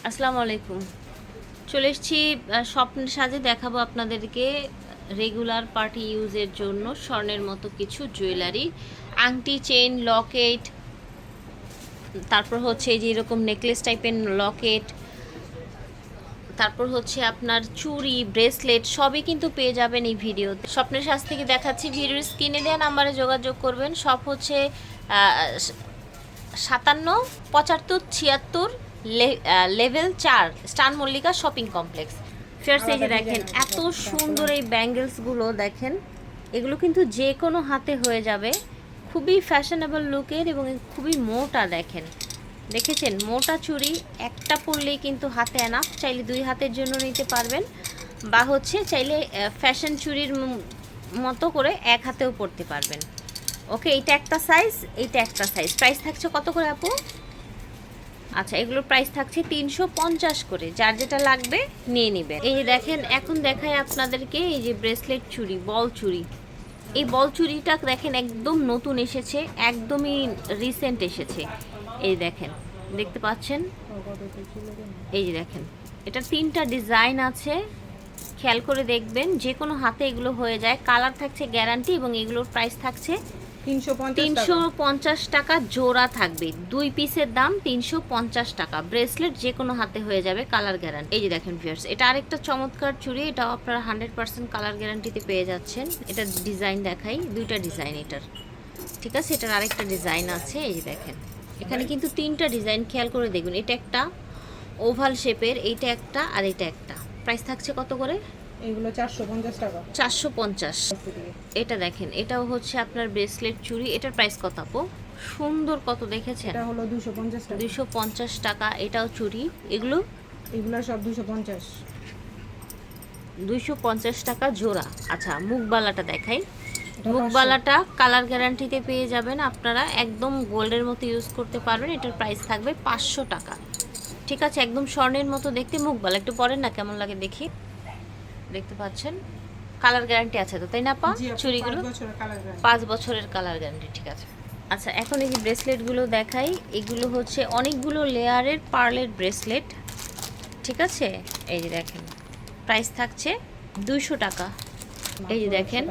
আসসালামু আলাইকুম। চলে এসেছি স্বপ্নের সাজে দেখাবো আপনাদেরকে রেগুলার পার্টি ইউজের জন্য স্বর্ণের মতো কিছু জুয়েলারি, আংটি, চেইন, লকেট, তারপর হচ্ছে এই যে এরকম নেকলেস টাইপের লকেট, তারপর হচ্ছে আপনার চুড়ি, ব্রেসলেট সবই কিন্তু পেয়ে যাবেন এই ভিডিওতে। স্বপ্নের সাজ থেকে দেখাচ্ছি, ভিডিওর স্ক্রিনে দেওয়া নাম্বারে যোগাযোগ করবেন। সব হচ্ছে 57 75 76 লেভেল 4 স্টান মল্লিকা শপিং কমপ্লেক্স। ফিয়ার্স, এই যে দেখেন এত সুন্দর এই ব্যাঙ্গেলসগুলো দেখেন, এগুলো কিন্তু যে কোনো হাতে হয়ে যাবে, খুবই ফ্যাশনেবল লুকের এবং খুবই মোটা। দেখেন, দেখেছেন মোটা চুড়ি একটা পরলেই কিন্তু হাতে এনাফ, চাইলে 2 হাতের জন্য নিতে পারবেন, বা হচ্ছে চাইলে ফ্যাশন চুড়ির মতো করে 1 হাতেও পরতে পারবেন। ওকে, এইটা একটা সাইজ, এইটা একটা সাইজ। প্রাইস থাকছে কত করে আপু? আচ্ছা, এগুলোর প্রাইস থাকছে 350 করে, যার যেটা লাগবে নিয়ে নেবেন। এই যে দেখেন, এখন দেখাই আপনাদেরকে এই যে ব্রেসলেট চুড়ি, বল চুড়ি। এই বল চুড়িটা দেখেন একদম নতুন এসেছে, একদমই রিসেন্ট এসেছে। এই দেখেন, দেখতে পাচ্ছেন? এই যে দেখেন, এটা 3টা ডিজাইন আছে, খেয়াল করে দেখবেন, যে কোনো হাতে এগুলো হয়ে যায়। কালার থাকছে গ্যারান্টি এবং এগুলোর প্রাইস থাকছে 350 টাকা জোড়া থাকবে। 2 পিসের দাম 350 টাকা। ব্রেসলেট যে কোনো হাতে হয়ে যাবে, কালার গ্যারান্টি। এই যে দেখেন ভিউয়ার্স, এটা আরেকটা চমৎকার চুড়ি, এটাও আপনারা 100% কালার গ্যারান্টিতে পেয়ে যাচ্ছেন। এটা ডিজাইন দেখাই, 2টা ডিজাইন এটার, ঠিক আছে? এটার আরেকটা ডিজাইন আছে, এই যে দেখেন, এখানে কিন্তু 3টা ডিজাইন, খেয়াল করে দেখুন। এটা একটা ওভাল শেপের, এইটা একটা, আর এটা একটা। প্রাইস থাকছে কত করে? এগুলো 450 টাকা। 450। এটা দেখেন, এটাও হচ্ছে আপনার ব্রেসলেট চুড়ি। এটার প্রাইস কত আপু? সুন্দর কত, দেখেছেন? এটা হলো 250 টাকা। 250 টাকা। এটাও চুড়ি, এগুলো সব 250। 250 টাকা জোড়া। আচ্ছা, মুখবালাটা দেখাই। মুখবালাটা কালার গ্যারান্টিতে পেয়ে যাবেন আপনারা, একদম গোল্ডের মতো ইউজ করতে পারবেন। এটার প্রাইস থাকবে 500 টাকা, ঠিক আছে? একদম স্বর্ণের মতো দেখতে মুখবালা। একটু পরেন না, কেমন লাগে দেখি। দেখতে পাচ্ছেন, কালার গ্যারান্টি আছে তো, তাই না আপা? চুড়িগুলো 5 বছরের কালার গ্যারান্টি, ঠিক আছে। আচ্ছা, এখন এই যে ব্রেসলেটগুলো দেখাই। এগুলো হচ্ছে অনেকগুলো লেয়ারের পার্লের ব্রেসলেট, ঠিক আছে? এই যে দেখেন, প্রাইস থাকছে 200 টাকা। এই যে দেখেন,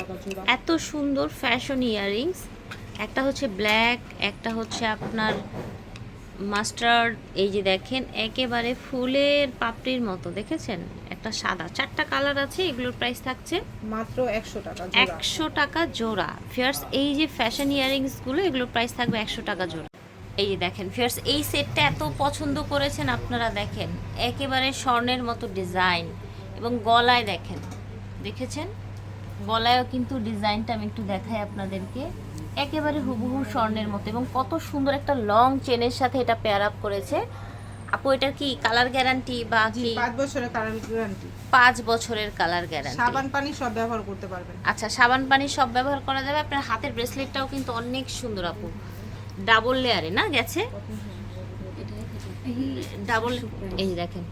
এত সুন্দর ফ্যাশন ইয়াররিংস। একটা হচ্ছে ব্ল্যাক, একটা হচ্ছে আপনার মাস্টার্ড। এই যে দেখেন, একেবারে ফুলের পাপড়ির মতো, দেখেছেন? একটা সাদা, 4টা কালার আছে। এগুলোর প্রাইস থাকছে মাত্র 100 টাকা। 100 টাকা জোড়া। ফিয়ার্স, এই যে ফ্যাশন ইয়াররিংসগুলো, এগুলোর প্রাইস থাকবে 100 টাকা জোড়া। এই যে দেখেন ফিয়ার্স, এই সেটটা এত পছন্দ করেছেন আপনারা, দেখেন একেবারে স্বর্ণের মতো ডিজাইন, এবং গলায় দেখেন, দেখেছেন? গলায়ও কিন্তু ডিজাইনটা আমি একটু দেখাই আপনাদেরকে, একেবারে হুবহু স্বর্ণের মতো, এবং কত সুন্দর একটা লং চেনের সাথে এটা পেয়ার আপ করেছে। আপু, এটার কি কালার গ্যারান্টি বা কি? 5 বছরের কালার গ্যারান্টি। 5 বছরের কালার গ্যারান্টি। সাবান পানি সব ব্যবহার করতে পারবেন। আচ্ছা, সাবান পানি সব ব্যবহার করা যাবে। আপনার হাতের ব্রেসলেটটাও কিন্তু অনেক সুন্দর আপু, ডাবল লেয়ারে না গেছে, ডাবল। এই যে দেখেন,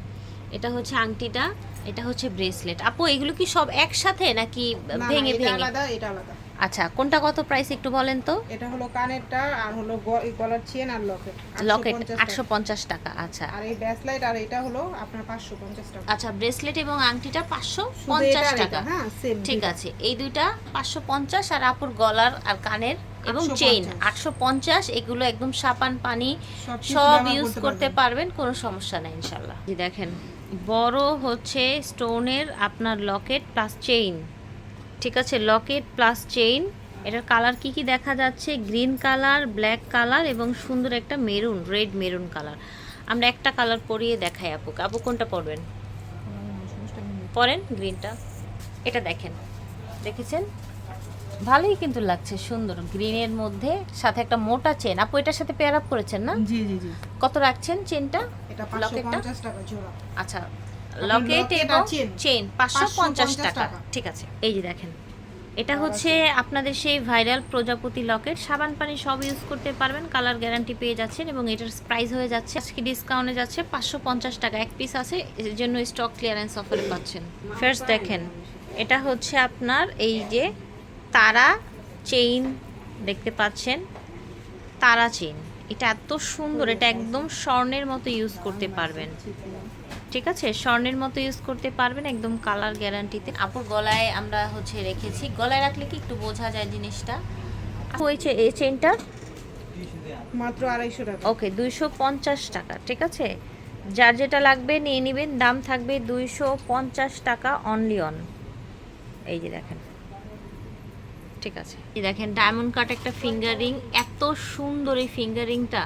এটা হচ্ছে আংটিটা, এটা হচ্ছে ব্রেসলেট। আপু, এগুলো কি সব একসাথে নাকি ভেঙে এটা ভেঙে? আলাদা, এটা আলাদা। আচ্ছা, কোনটা কত প্রাইস একটু বলেন তো? এটা হলো কানেরটা, আর হলো গলার চেন আর লকেট। লকেট 850 টাকা। আচ্ছা, আর এই ব্রেসলেট আর এটা হলো আপনার 550 টাকা। আচ্ছা, ব্রেসলেট এবং আংটিটা 550 টাকা। হ্যাঁ, সেম। ঠিক আছে, এই দুইটা 550, আর আপুর গলার আর কানের এবং চেইন 850। এগুলো একদম সাবান পানি সব ইউজ করতে পারবেন, কোনো সমস্যা নেই ইনশাল্লাহ। দেখেন, বড় হচ্ছে স্টোনের আপনার লকেট প্লাস চেইন, ঠিক আছে? Locket plus chain. এটার কালার কি কি দেখা যাচ্ছে? গ্রিন কালার, ব্ল্যাক কালার এবং সুন্দর একটা মেরুন, রেড মেরুন কালার। আমরা একটা কালার পরিয়ে দেখাই আপুকে। আপু, কোনটা পরবেন? পরেন গ্রিনটা। এটা দেখেন, দেখেছেন? ভালোই কিন্তু লাগছে, সুন্দর গ্রিনের মধ্যে, সাথে একটা মোটা চেন। আপু, এটার সাথে পেয়ার আপ করেছেন না? জি জি জি। কত রাখছেন চেনটা? এটা লকেটটা 550 টাকা জোড়া। আচ্ছা, লকেট এবং চেন 550 টাকা, টাকা। ঠিক আছে। এই যে দেখেন, এটা হচ্ছে আপনাদের সেই ভাইরাল প্রজাপতি লকেট। সাবান পানি সব ইউজ করতে পারবেন, কালার গ্যারান্টি পেয়ে যাচ্ছেন, এবং এটার প্রাইস হয়ে যাচ্ছে আজকে ডিসকাউন্টে যাচ্ছে 550 টাকা। 1 পিস আছে, এর জন্য স্টক ক্লিয়ারেন্স অফারে পাচ্ছেন। ফার্স্ট দেখেন, এটা হচ্ছে আপনার এই যে তারা চেইন, দেখতে পাচ্ছেন তারা চেইন, এটা এত সুন্দর, এটা একদম স্বর্ণের মতো ইউজ করতে পারবেন। ঠিক আছে, স্বর্ণের মতো ইউজ করতে পারবেন, একদম কালার গ্যারান্টিতে। আপুর গলায় আমরা হচ্ছে রেখেছি, গলায় রাখলে কি একটু বোঝা যায় জিনিসটা। হয়েছে এই চেনটা মাত্র 250 টাকা। ওকে 250 টাকা। ঠিক আছে, যার যেটা লাগবে নিয়ে নেবেন, দাম থাকবে 250 টাকা অনলি অন। এই যে দেখেন, ঠিক আছে, এই দেখেন ডায়মন্ড কাট একটা ফিঙ্গার রিং, এত সুন্দর এই ফিঙ্গার রিংটা।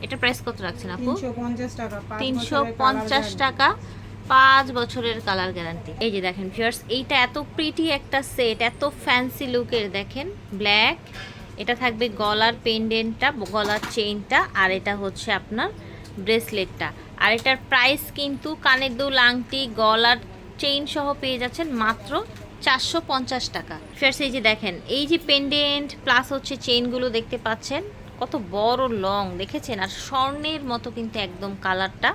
এটা প্রাইস কত রাখছেন আপু? 350 টাকা। 350 টাকা, 5 বছরের কালার গ্যারান্টি। এই যে দেখেন ভিউয়ার্স, এইটা এত প্রিটি একটা সেট, এত ফ্যান্সি লুকের। দেখেন ব্ল্যাক, এটা থাকবে গলার পেন্ডেন্টটা, গলার চেইনটা, আর এটা হচ্ছে আপনার ব্রেসলেটটা। আর এটার প্রাইস কিন্তু কানের দুল, আংটি, গলার চেইন সহ পেয়ে যাচ্ছেন মাত্র 450 টাকা। ফিয়ার্স এই যে দেখেন, এই যে পেন্ডেন্ট প্লাস হচ্ছে চেইনগুলো দেখতে পাচ্ছেন, কত বড় লং দেখেছেন, আর স্বর্ণের মতো কিন্তু একদম কালারটা,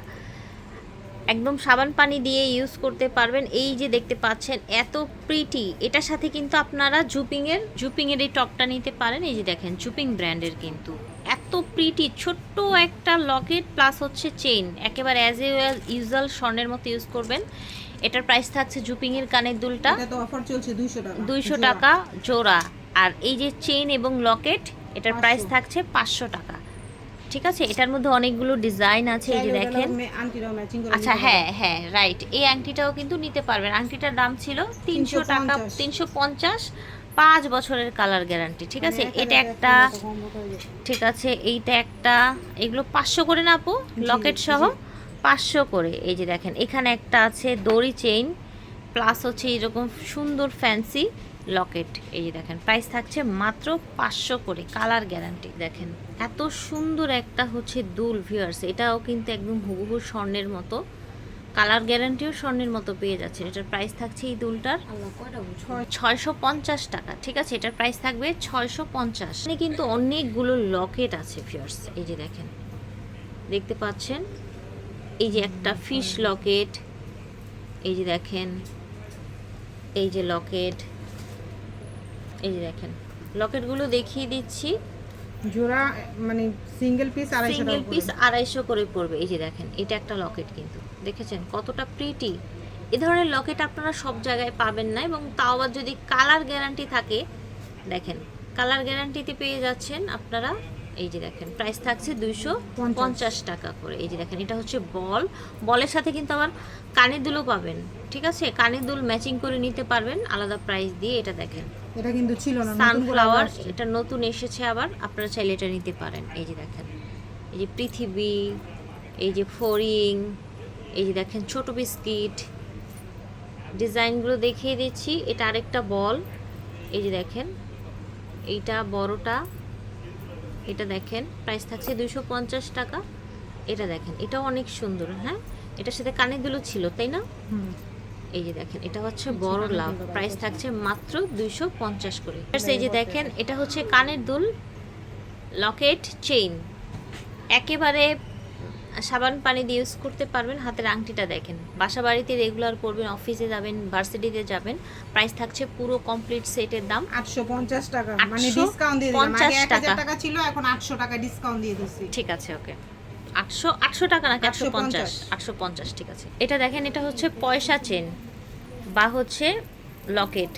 একদম সাবান পানি দিয়ে ইউজ করতে পারবেন। এই যে দেখতে পাচ্ছেন এত প্রিটি, এটার সাথে কিন্তু আপনারা জুপিংয়ের এই টপটা নিতে পারেন। এই যে দেখেন জুপিং ব্র্যান্ডের, কিন্তু এত প্রিটি ছোট্ট একটা লকেট প্লাস হচ্ছে চেইন, একেবারে অ্যাজ ইউজুয়াল স্বর্ণের মতো ইউজ করবেন। এটার প্রাইস থাকছে জুপিংয়ের কানের দুলটা, এটা তো অফার চলছে 200 টাকা। 200 টাকা জোড়া। আর এই যে চেইন এবং লকেট, এটার প্রাইস থাকছে 500 টাকা। ঠিক আছে, এটার মধ্যে অনেকগুলো ডিজাইন আছে। এই যে দেখেন, আংটিটাও ম্যাচিং করে। আচ্ছা হ্যাঁ হ্যাঁ রাইট, এই আংটিটাও কিন্তু নিতে পারবেন। আংটিটার দাম ছিল 300 টাকা, 350, 5 বছরের কালার গ্যারান্টি। ঠিক আছে, এটা একটা, ঠিক আছে এইটা একটা, এগুলো 500 করে না আপু, লকেট সহ 500 করে। এই যে দেখেন এখানে একটা আছে দড়ি চেইন প্লাস হচ্ছে এরকম সুন্দর ফ্যান্সি লকেট। এই যে দেখেন প্রাইস থাকছে মাত্র 500 করে, কালার গ্যারান্টি। দেখেন এত সুন্দর একটা হচ্ছে দুল ভিউয়ার্স, এটাও কিন্তু একদম হুবহু স্বর্ণের মতো, কালার গ্যারান্টিও স্বর্ণের মতো পেয়ে যাচ্ছেন। এটার প্রাইস থাকছে এই দুলটার 650 টাকা। ঠিক আছে, এটার প্রাইস থাকবে 650। এখানে কিন্তু অনেকগুলো লকেট আছে ভিউয়ার্স, এই যে দেখেন, দেখতে পাচ্ছেন এই যে একটা ফিশ লকেট, এই যে দেখেন এই যে লকেট, এই যে দেখেন লকেটগুলো দেখিয়ে দিচ্ছি, জোড়া মানে সিঙ্গেল পিস 250 টাকা, সিঙ্গেল পিস 250 করে পড়বে। এই যে দেখেন এটা একটা লকেট, কিন্তু দেখেছেন কতটা প্রিটি। এই ধরনের লকেট আপনারা সব জায়গায় পাবেন না, এবং তাও আবার যদি কালার গ্যারান্টি থাকে, দেখেন কালার গ্যারান্টিতে পেয়ে যাচ্ছেন আপনারা। এই যে দেখেন প্রাইস থাকছে 250 টাকা করে। এই যে দেখেন এটা হচ্ছে বল, বলের সাথে কিন্তু আবার কানের দুলও পাবেন। ঠিক আছে, কানের দুল ম্যাচিং করে নিতে পারবেন আলাদা প্রাইস দিয়ে। এটা দেখেন, এটা কিন্তু ছিল না, সানফ্লাওয়ার, এটা নতুন এসেছে আবার, আপনারা চাইলে এটা নিতে পারেন। এই যে দেখেন এই যে পৃথিবী, এই যে ফড়িং, এই যে দেখেন ছোট বিস্কিট, ডিজাইনগুলো দেখিয়ে দিচ্ছি। এটা আরেকটা বল, এই যে দেখেন এইটা বড়টা, এটা দেখেন প্রাইস থাকছে 250 টাকা। এটা দেখেন এটাও অনেক সুন্দর, হ্যাঁ এটার সাথে কানের দুলও ছিল তাই না। এই যে দেখেন এটা হচ্ছে বড় লাভ, প্রাইস থাকছে মাত্র 250 করে। এই যে দেখেন এটা হচ্ছে কানের দুল, লকেট, চেইন, একেবারে সাবান পানি দিয়ে ইউজ করতে পারবেন। হাতের আংটিটা দেখেন, বাসা বাড়িতে রেগুলার পরবেন, অফিসে যাবেন, ভার্সিটিতে যাবেন। প্রাইস থাকছে পুরো কমপ্লিট সেটের দাম 850 টাকা, মানে ডিসকাউন্ট দিয়ে দিলাম। আগে 1000 টাকা ছিল, এখন 800 টাকা ডিসকাউন্ট দিয়ে দিচ্ছি। ঠিক আছে ওকে, 800 টাকা নাকি 850? 850 ঠিক আছে। এটা দেখেন এটা হচ্ছে পয়সা চেন বা হচ্ছে লকেট।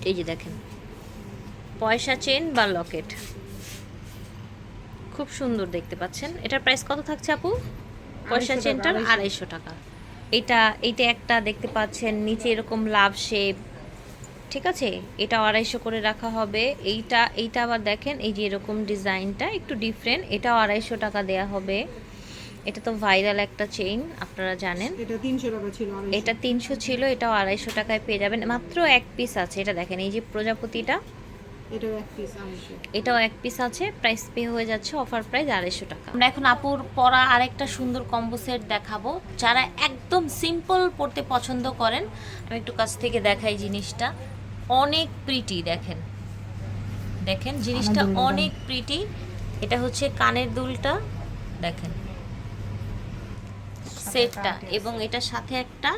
এই যে দেখেন পয়সা চেন বা লকেট, খুব সুন্দর দেখতে পাচ্ছেন। এটার প্রাইস কত থাকছে আপু? পয়সা চেনটার 250 টাকা। এইটা একটা দেখতে পাচ্ছেন নিচে এরকম লাভ শেপ, ঠিক আছে, এটা 250 করে রাখা হবে। এইটা আবার দেখেন এই যে এরকম ডিজাইনটা একটু ডিফারেন্ট, এটাও 250 টাকা দেয়া হবে। এটা তো ভাইরাল একটা চেইন আপনারা জানেন। এটা 300 টাকা ছিল, এটা 300 ছিল, এটাও 250 টাকায় পেয়ে যাবেন। মাত্র এক পিস আছে। এটা দেখেন এই যে প্রজাপতিটা, এটাও এক পিস 250, এটাও এক পিস আছে। প্রাইস পে হয়ে যাচ্ছে অফার প্রাইস 250 টাকা। আমরা এখন আপুর পরা আরেকটা সুন্দর কম্বো সেট দেখাবো। যারা একদম সিম্পল পড়তে পছন্দ করেন, আমি একটু কাছ থেকে দেখাই জিনিসটা, অনেক প্রিটি। দেখেন দেখেন জিনিসটা অনেক প্রিটি। এটা হচ্ছে কানের দুলটা, দেখেন সেটটা, এবং এটার সাথে একটা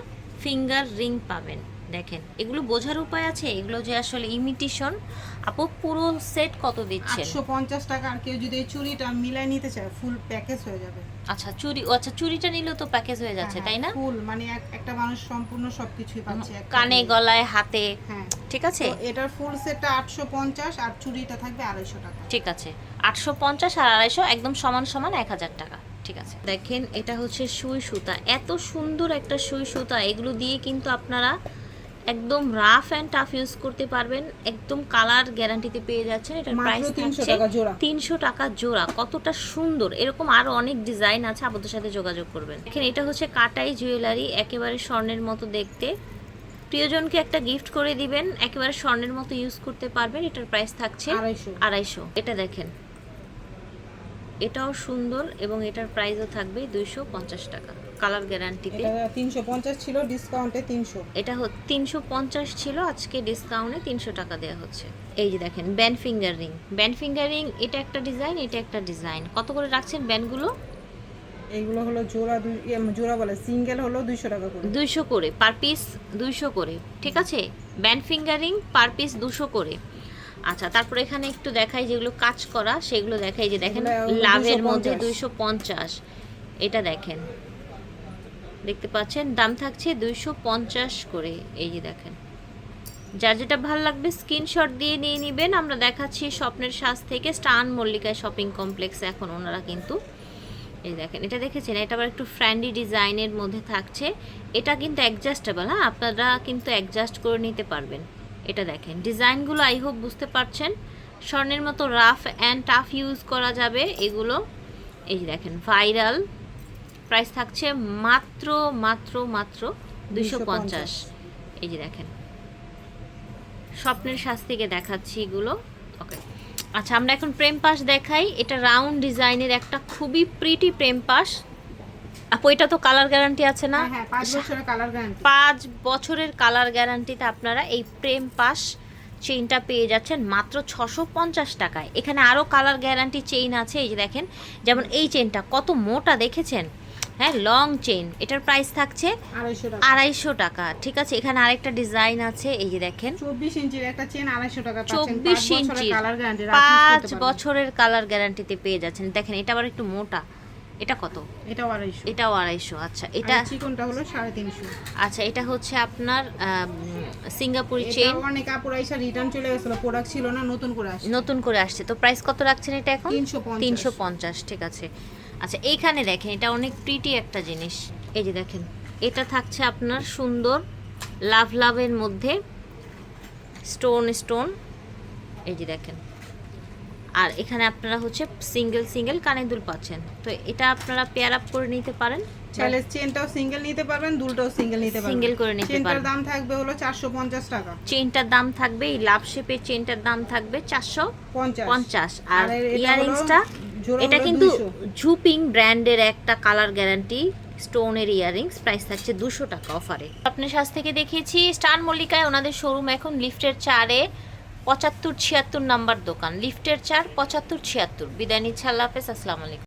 ফিঙ্গার রিং পাবেন। দেখেন এগুলো বোঝার উপায় আছে, এগুলো যে আসলে ইমিটেশন। আপু পুরো সেট কত দিচ্ছেন? 850 টাকা। আর কেউ যদি এই চুড়িটা মিলাই নিতে চায় ফুল প্যাকেজ হয়ে যাবে। আচ্ছা চুড়ি, আচ্ছা চুড়িটা নিলেও তো প্যাকেজ হয়ে যাচ্ছে, তাই না? ফুল মানে একটা মানুষ সম্পূর্ণ সবকিছুই পাচ্ছে কানে গলায় হাতে। হ্যাঁ ঠিক আছে, তো এটার ফুল সেটটা 850 আর চুড়িটা থাকবে 250 টাকা। ঠিক আছে 850 আর 250 একদম সমান সমান 1000 টাকা। ঠিক আছে, দেখেন এটা হচ্ছে সুই সুতা, এত সুন্দর একটা সুই সুতা। এগুলো দিয়ে কিন্তু আপনারা একদম রাফ অ্যান্ড টাফ ইউজ করতে পারবেন, একদম কালার গ্যারান্টিতে পেয়ে যাচ্ছেন। এটার প্রাইস 300 টাকা জোড়া। 300 টাকা জোড়া। কতটা সুন্দর! এরকম আরো অনেক ডিজাইন আছে, আপনাদের সাথে যোগাযোগ করবেন। দেখেন এটা হচ্ছে কাটাই জুয়েলারি, একেবারে স্বর্ণের মতো দেখতে। প্রিয়জনকে একটা গিফট করে দিবেন, একেবারে স্বর্ণের মতো ইউজ করতে পারবেন। এটার প্রাইস থাকছে 250। এটা দেখেন, এটাও সুন্দর এবং এটার প্রাইসও থাকবে 250 টাকা কালার গ্যারান্টিতে। এটা 350 ছিল, ডিসকাউন্টে 300। এটা 350 ছিল, আজকে ডিসকাউন্টে 300 টাকা দেওয়া হচ্ছে। এই যে দেখেন band finger ring, band finger ring, এটা একটা ডিজাইন, এটা একটা ডিজাইন। কত করে রাখছেন ব্যান্ডগুলো? এইগুলো হলো জোড়া জোড়া বলে, সিঙ্গেল হলো 200 টাকা করে। 200 করে পার পিস, 200 করে। ঠিক আছে, ব্যান্ড ফিঙ্গারিং পার পিস 200 করে। আচ্ছা তারপর এখানে একটু দেখাই যেগুলো কাজ করা, সেগুলো দেখাই। যে দেখেন লাভের মধ্যে 250, এটা দেখেন, দেখতে পাচ্ছেন দাম থাকছে 250 করে। এই যে দেখেন, যার যেটা ভালো লাগবে স্ক্রিনশট দিয়ে নিয়ে নেবেন। আমরা দেখাচ্ছি স্বপ্নের সাজ থেকে স্টান মল্লিকা শপিং কমপ্লেক্সে এখন ওনারা কিন্তু, এই দেখেন এটা দেখেছেন, এটা আবার একটু ফ্র্যান্ডি ডিজাইনের মধ্যে থাকছে। এটা কিন্তু অ্যাডজাস্টেবল, হ্যাঁ আপনারা কিন্তু অ্যাডজাস্ট করে নিতে পারবেন। এটা দেখেন ডিজাইনগুলো, আই হোপ বুঝতে পারছেন। স্বর্ণের মতো রাফ অ্যান্ড টাফ ইউজ করা যাবে এগুলো। এই যে দেখেন ভাইরাল, প্রাইস থাকছে মাত্র মাত্র মাত্র 250। এই যে দেখেন স্বপ্নের সাজ থেকে দেখাচ্ছি এগুলো। ওকে, আচ্ছা আমরা এখন প্রেম পাশ দেখাই। এটা রাউন্ড ডিজাইনের একটা খুবই প্রিটি প্রেম পাশ। আপু এটা তো কালার গ্যারান্টি আছে না? হ্যাঁ 5 বছরের কালার গ্যারান্টি। 5 বছরের কালার গ্যারান্টিতে আপনারা এই প্রেম পাশ চেইনটা পেয়ে যাচ্ছেন মাত্র 650 টাকায়। এখানে আরও কালার গ্যারান্টি চেইন আছে, এই যে দেখেন, যেমন এই চেইনটা কত মোটা দেখেছেন, হ্যাঁ লং চেইন। এটার প্রাইস থাকছে 250 টাকা। ঠিক আছে, এখানে আরেকটা ডিজাইন আছে, এই যে দেখেন 24 ইঞ্চির একটা চেইন 250 টাকা পাচ্ছেন। 24 ইঞ্চি কালার গ্যারান্টি, 5 বছরের কালার গ্যারান্টিতে পেয়ে যাচ্ছেন। দেখেন এটা আবার একটু মোটা, এটা কত? এটাও 250। এটাও 250। আচ্ছা এটা চিকনটা হলো 350। আচ্ছা এটা হচ্ছে আপনার সিঙ্গাপুরি চেইন। এটা অনেক আপুরা এসে রিটার্ন চলে গেছিল, প্রোডাক্ট ছিল না, নতুন করে আসছে। নতুন করে আসছে, তো প্রাইস কত রাখছেন এটা এখন? 350। 350। ঠিক আছে, আচ্ছা এইখানে দেখেন এটা অনেক প্রিটি একটা জিনিস। এই যে দেখেন এটা থাকছে আপনার সুন্দর লাভ লাভের মধ্যে স্টোন স্টোন। এই যে দেখেন, আর এখানে আপনারা হচ্ছে সিঙ্গেল সিঙ্গেল কানের দুল পাচ্ছেন। তো এটা আপনারা পেয়ার আপ করে নিতে পারেন, চাইলে চেনটাও সিঙ্গেল নিতে পারবেন, দুলটাও সিঙ্গেল নিতে পারবেন। সিঙ্গেল করে নিতে চেনটার পারবেন। দাম থাকবে হলো 450 টাকা। চেইনটার দাম থাকবে, এই লাভ শেপের চেইনটার দাম থাকবে 450। আর এটা ইয়ারিংসটা, জোড়া এটা হলো কিন্তু 200। ঝুপিং ব্র্যান্ডের একটা কালার গ্যারান্টি স্টোনের ইয়ারিংস, প্রাইস থাকছে 200 টাকা অফারে। আপনার সাজ থেকে দেখিয়েছি স্টান মল্লিকায়, ওনাদের শোরুম এখন লিফটের 4-এ 75-76 নাম্বার দোকান, লিফটের 4 75-76। বিদায় নিচ্ছে, আল্লাহ হাফেজ, আসসালামু আলাইকুম।